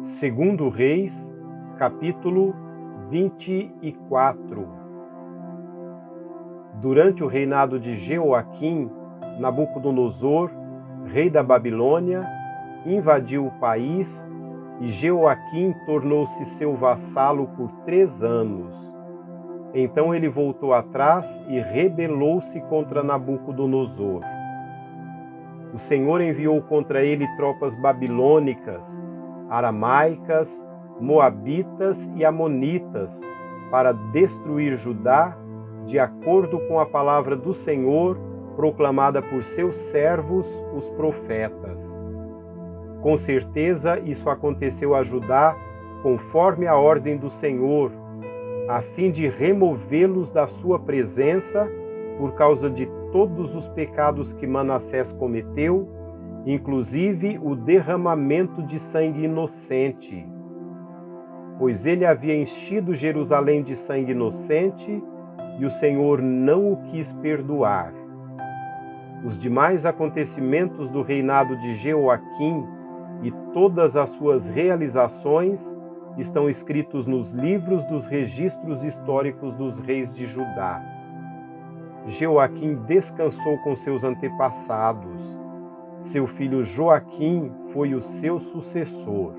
Segundo Reis, capítulo 24. Durante o reinado de Jeoaquim, Nabucodonosor, rei da Babilônia, invadiu o país e Jeoaquim tornou-se seu vassalo por 3 anos. Então ele voltou atrás e rebelou-se contra Nabucodonosor. O Senhor enviou contra ele tropas babilônicas, aramaicas, moabitas e amonitas para destruir Judá, de acordo com a palavra do Senhor proclamada por seus servos, os profetas. Com certeza isso aconteceu a Judá conforme a ordem do Senhor, a fim de removê-los da sua presença por causa de todos os pecados que Manassés cometeu, inclusive o derramamento de sangue inocente. Pois ele havia enchido Jerusalém de sangue inocente e o Senhor não o quis perdoar. Os demais acontecimentos do reinado de Jeoaquim e todas as suas realizações estão escritos nos livros dos registros históricos dos reis de Judá. Jeoaquim descansou com seus antepassados. Seu filho Joaquim foi o seu sucessor.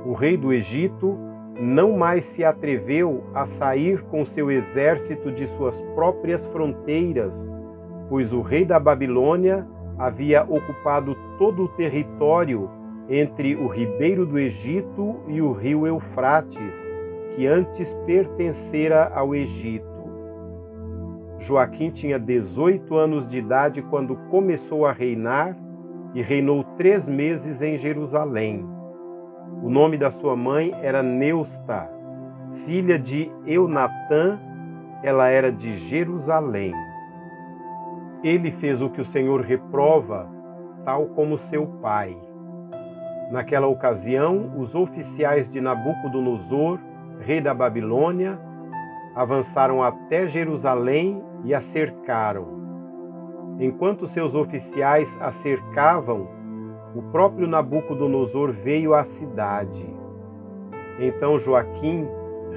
O rei do Egito não mais se atreveu a sair com seu exército de suas próprias fronteiras, pois o rei da Babilônia havia ocupado todo o território entre o ribeiro do Egito e o rio Eufrates, que antes pertencera ao Egito. Joaquim tinha 18 anos de idade quando começou a reinar e reinou 3 meses em Jerusalém. O nome da sua mãe era Neusta, filha de Eunatã, ela era de Jerusalém. Ele fez o que o Senhor reprova, tal como seu pai. Naquela ocasião, os oficiais de Nabucodonosor, rei da Babilônia, avançaram até Jerusalém e a cercaram. Enquanto seus oficiais a cercavam, o próprio Nabucodonosor veio à cidade. Então Joaquim,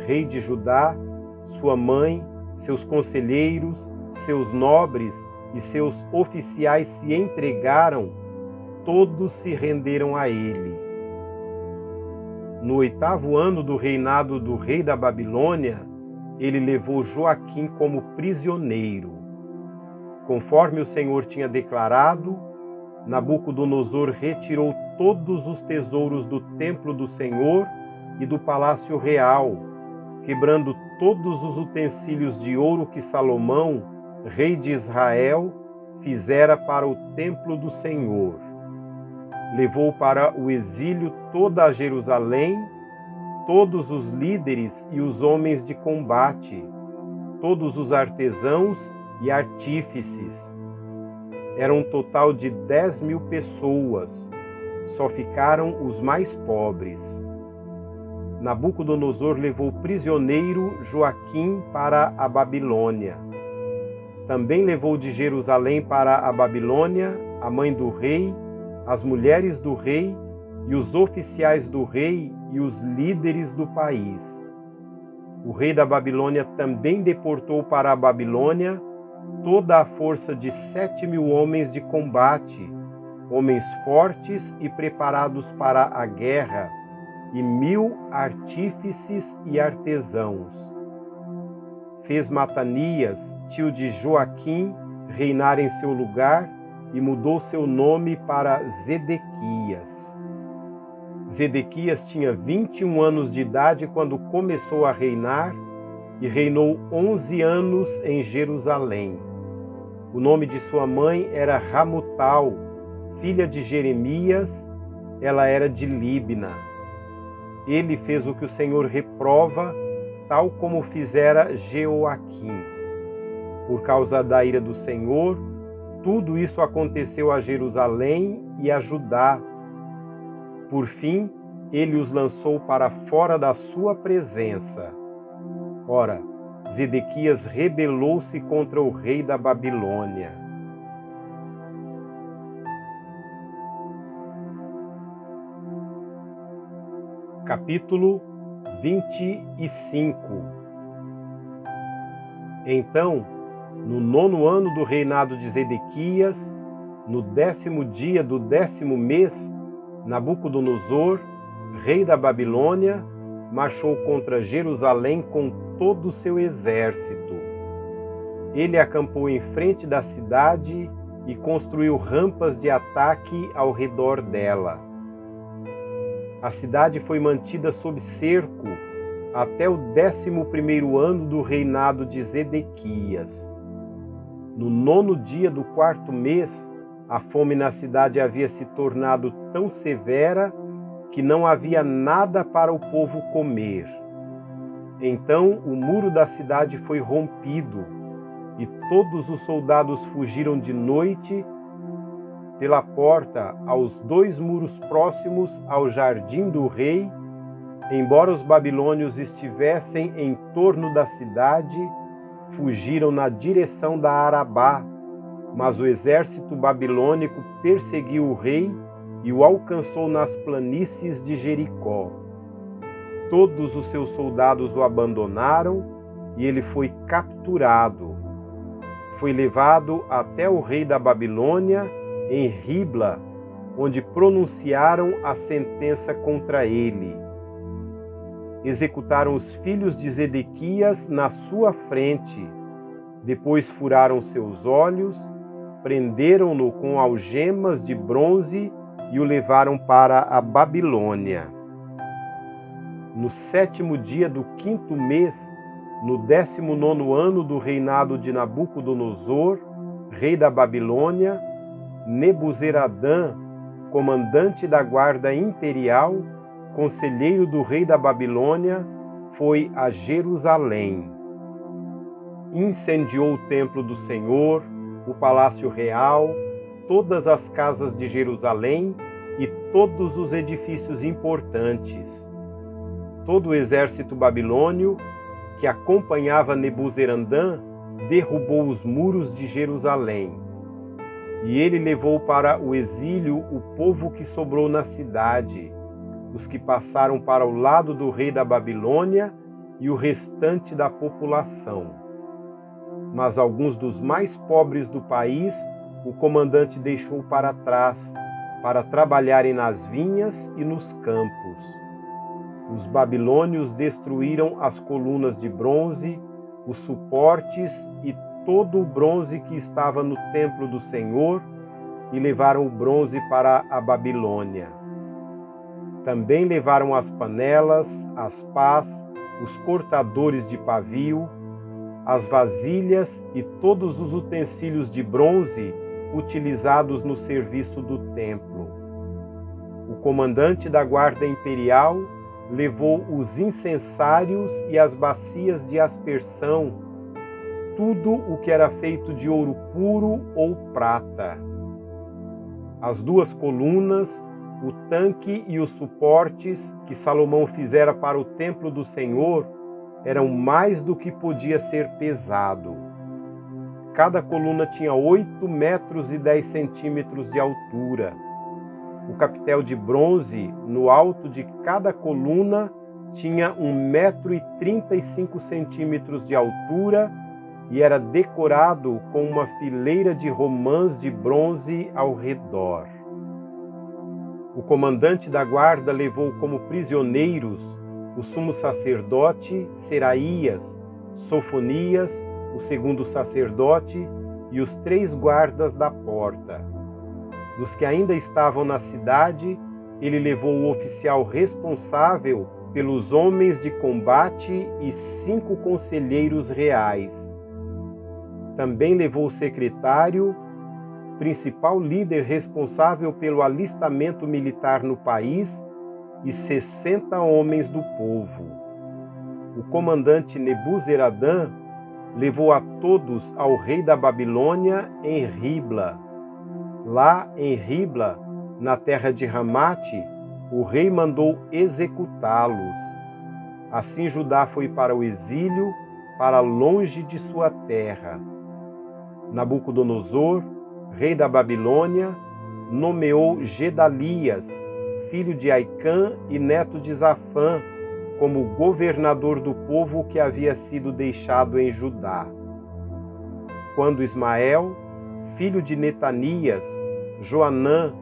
rei de Judá, sua mãe, seus conselheiros, seus nobres e seus oficiais se entregaram, todos se renderam a ele. No 8º ano do reinado do rei da Babilônia, ele levou Joaquim como prisioneiro. Conforme o Senhor tinha declarado, Nabucodonosor retirou todos os tesouros do templo do Senhor e do palácio real, quebrando todos os utensílios de ouro que Salomão, rei de Israel, fizera para o templo do Senhor. Levou para o exílio toda a Jerusalém, todos os líderes e os homens de combate, todos os artesãos e artífices. Era um total de 10.000 pessoas, só ficaram os mais pobres. Nabucodonosor levou prisioneiro Joaquim para a Babilônia. Também levou de Jerusalém para a Babilônia a mãe do rei, as mulheres do rei e os oficiais do rei e os líderes do país. O rei da Babilônia também deportou para a Babilônia toda a força de 7.000 homens de combate, homens fortes e preparados para a guerra, e 1.000 artífices e artesãos. Fez Matanias, tio de Joaquim, reinar em seu lugar e mudou seu nome para Zedequias. Zedequias tinha 21 anos de idade quando começou a reinar e reinou 11 anos em Jerusalém. O nome de sua mãe era Ramutal, filha de Jeremias, ela era de Líbna. Ele fez o que o Senhor reprova, tal como fizera Jeoaquim. Por causa da ira do Senhor, tudo isso aconteceu a Jerusalém e a Judá. Por fim, ele os lançou para fora da sua presença. Ora, Zedequias rebelou-se contra o rei da Babilônia. Capítulo 25. Então, no 9º ano do reinado de Zedequias, no 10º dia do 10º mês, Nabucodonosor, rei da Babilônia, marchou contra Jerusalém com todo o seu exército. Ele acampou em frente da cidade e construiu rampas de ataque ao redor dela. A cidade foi mantida sob cerco até o 11º ano do reinado de Zedequias. No 9º dia do 4º mês, a fome na cidade havia se tornado tão severa que não havia nada para o povo comer. Então o muro da cidade foi rompido e todos os soldados fugiram de noite pela porta aos 2 muros próximos ao jardim do rei. Embora os babilônios estivessem em torno da cidade, fugiram na direção da Arabá, mas o exército babilônico perseguiu o rei e o alcançou nas planícies de Jericó. Todos os seus soldados o abandonaram e ele foi capturado. Foi levado até o rei da Babilônia em Ribla, onde pronunciaram a sentença contra ele. Executaram os filhos de Zedequias na sua frente. Depois furaram seus olhos, prenderam-no com algemas de bronze e o levaram para a Babilônia. No 7º dia do 5º mês, no 19º ano do reinado de Nabucodonosor, rei da Babilônia, Nebuzeradã, comandante da guarda imperial, conselheiro do rei da Babilônia, foi a Jerusalém. Incendiou o templo do Senhor, o palácio real, todas as casas de Jerusalém e todos os edifícios importantes. Todo o exército babilônio que acompanhava Nebuzeradã derrubou os muros de Jerusalém. E ele levou para o exílio o povo que sobrou na cidade, os que passaram para o lado do rei da Babilônia e o restante da população. Mas alguns dos mais pobres do país o comandante deixou para trás, para trabalharem nas vinhas e nos campos. Os babilônios destruíram as colunas de bronze, os suportes e todo o bronze que estava no templo do Senhor e levaram o bronze para a Babilônia. Também levaram as panelas, as pás, os cortadores de pavio, as vasilhas e todos os utensílios de bronze utilizados no serviço do templo. O comandante da guarda imperial levou os incensários e as bacias de aspersão, tudo o que era feito de ouro puro ou prata. As 2 colunas, o tanque e os suportes que Salomão fizera para o templo do Senhor eram mais do que podia ser pesado. Cada coluna tinha 8 metros e 10 centímetros de altura. O capitel de bronze no alto de cada coluna tinha 1,35 metros de altura e era decorado com uma fileira de romãs de bronze ao redor. O comandante da guarda levou como prisioneiros o sumo sacerdote Seraías, Sofonias, o 2º sacerdote e os 3 guardas da porta. Dos que ainda estavam na cidade, ele levou o oficial responsável pelos homens de combate e 5 conselheiros reais. Também levou o secretário, principal líder responsável pelo alistamento militar no país, e 60 homens do povo. O comandante Nebuzeradã levou a todos ao rei da Babilônia em Ribla. Lá em Ribla, na terra de Ramate, o rei mandou executá-los. Assim Judá foi para o exílio, para longe de sua terra. Nabucodonosor, rei da Babilônia, nomeou Gedalias, filho de Aicã e neto de Zafã, como governador do povo que havia sido deixado em Judá. Quando Ismael, filho de Netanias, Joanã,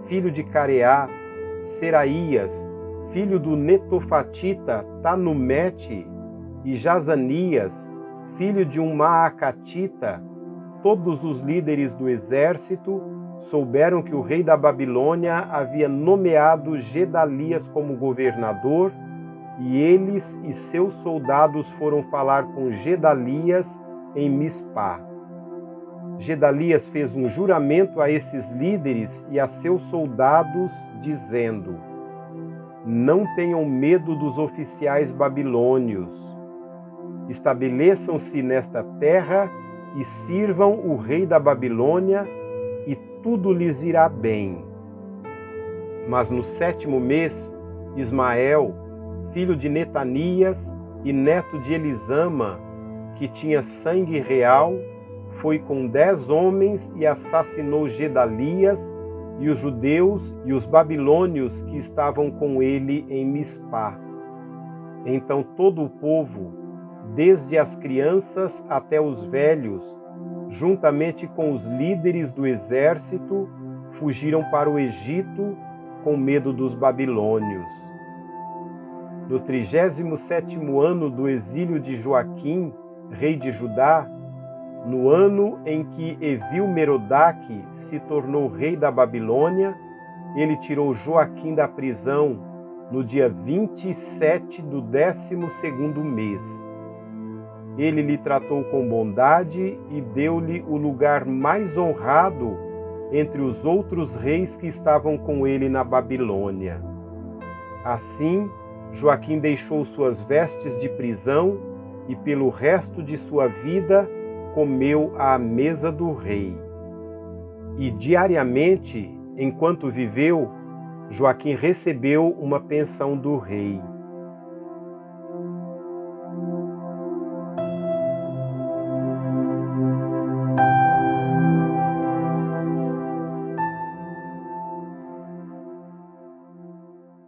filho de Careá, Seraías, filho do Netofatita Tanumete, e Jazanias, filho de um Maacatita, todos os líderes do exército souberam que o rei da Babilônia havia nomeado Gedalias como governador, e eles e seus soldados foram falar com Gedalias em Mispá. Gedalias fez um juramento a esses líderes e a seus soldados, dizendo: não tenham medo dos oficiais babilônios. Estabeleçam-se nesta terra e sirvam o rei da Babilônia, e tudo lhes irá bem. Mas no 7º mês, Ismael, filho de Netanias e neto de Elisama, que tinha sangue real, foi com 10 homens e assassinou Gedalias e os judeus e os babilônios que estavam com ele em Mispá. Então todo o povo, desde as crianças até os velhos, juntamente com os líderes do exército, fugiram para o Egito com medo dos babilônios. No 37º ano do exílio de Joaquim, rei de Judá, no ano em que Evil-Merodach se tornou rei da Babilônia, ele tirou Joaquim da prisão no dia 27 do 12º mês. Ele lhe tratou com bondade e deu-lhe o lugar mais honrado entre os outros reis que estavam com ele na Babilônia. Assim, Joaquim deixou suas vestes de prisão e pelo resto de sua vida comeu à mesa do rei. E diariamente, enquanto viveu, Joaquim recebeu uma pensão do rei.